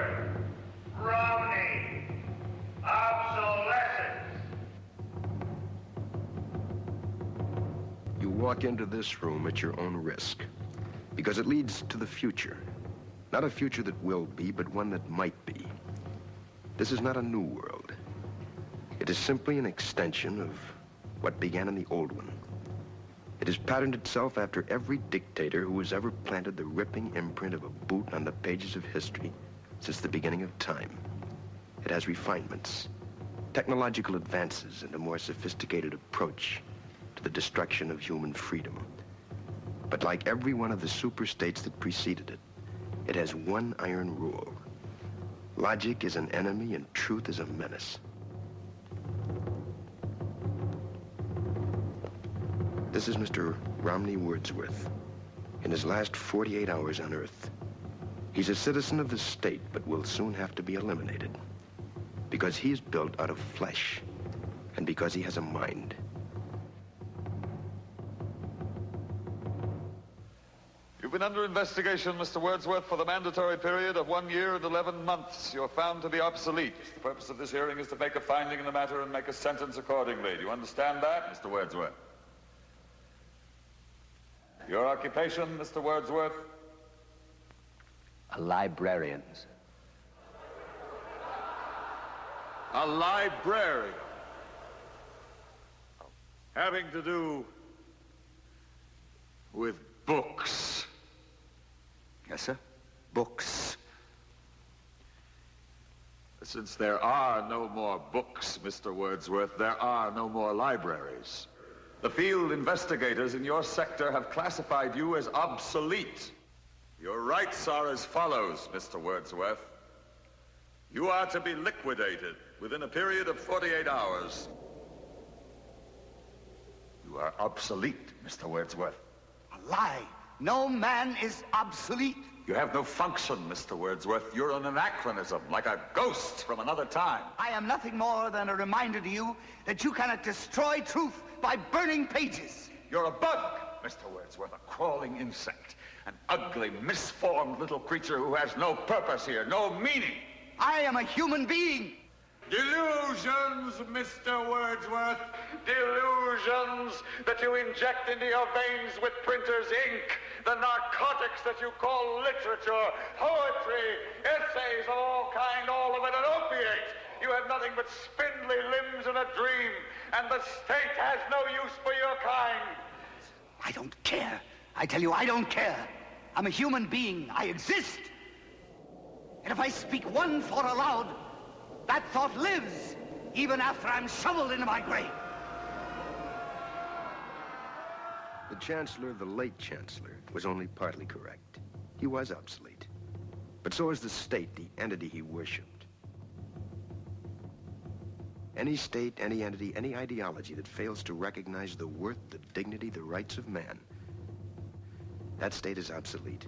Wordsworth, Romney, obsolescence. You walk into this room at your own risk, because it leads to the future. Not a future that will be, but one that might be. This is not a new world. It is simply an extension of what began in the old one. It has patterned itself after every dictator who has ever planted the ripping imprint of a boot on the pages of history since the beginning of time. It has refinements, technological advances, and a more sophisticated approach to the destruction of human freedom. But like every one of the super-states that preceded it, it has one iron rule. Logic is an enemy and truth is a menace. This is Mr. Romney Wordsworth in his last 48 hours on Earth. He's a citizen of the state, but will soon have to be eliminated because he is built out of flesh and because he has a mind. You've been under investigation, Mr. Wordsworth, for the mandatory period of 1 year and 11 months. You're found to be obsolete. The purpose of this hearing is to make a finding in the matter and make a sentence accordingly. Do you understand that, Mr. Wordsworth? Your occupation, Mr. Wordsworth? A librarian. A librarian. Having to do with books. Yes, sir. Books. Since there are no more books, Mr. Wordsworth, there are no more libraries. The field investigators in your sector have classified you as obsolete. Your rights are as follows, Mr. Wordsworth. You are to be liquidated within a period of 48 hours. You are obsolete, Mr. Wordsworth. A lie. No man is obsolete. You have no function, Mr. Wordsworth. You're an anachronism, like a ghost from another time. I am nothing more than a reminder to you that you cannot destroy truth by burning pages. You're a bug, Mr. Wordsworth, a crawling insect, an ugly, misformed little creature who has no purpose here, no meaning. I am a human being. Delusions, Mr. Wordsworth. Delusions that you inject into your veins with printer's ink. The narcotics that you call literature, poetry, essays of all kind, all of it an opiate. You have nothing but spindly limbs and a dream, and the state has no use for your kind. I don't care. I tell you, I don't care. I'm a human being. I exist. And if I speak one thought aloud, that thought lives, even after I'm shoveled into my grave. The Chancellor, the late Chancellor, was only partly correct. He was obsolete. But so is the state, the entity he worshipped. Any state, any entity, any ideology that fails to recognize the worth, the dignity, the rights of man, that state is obsolete.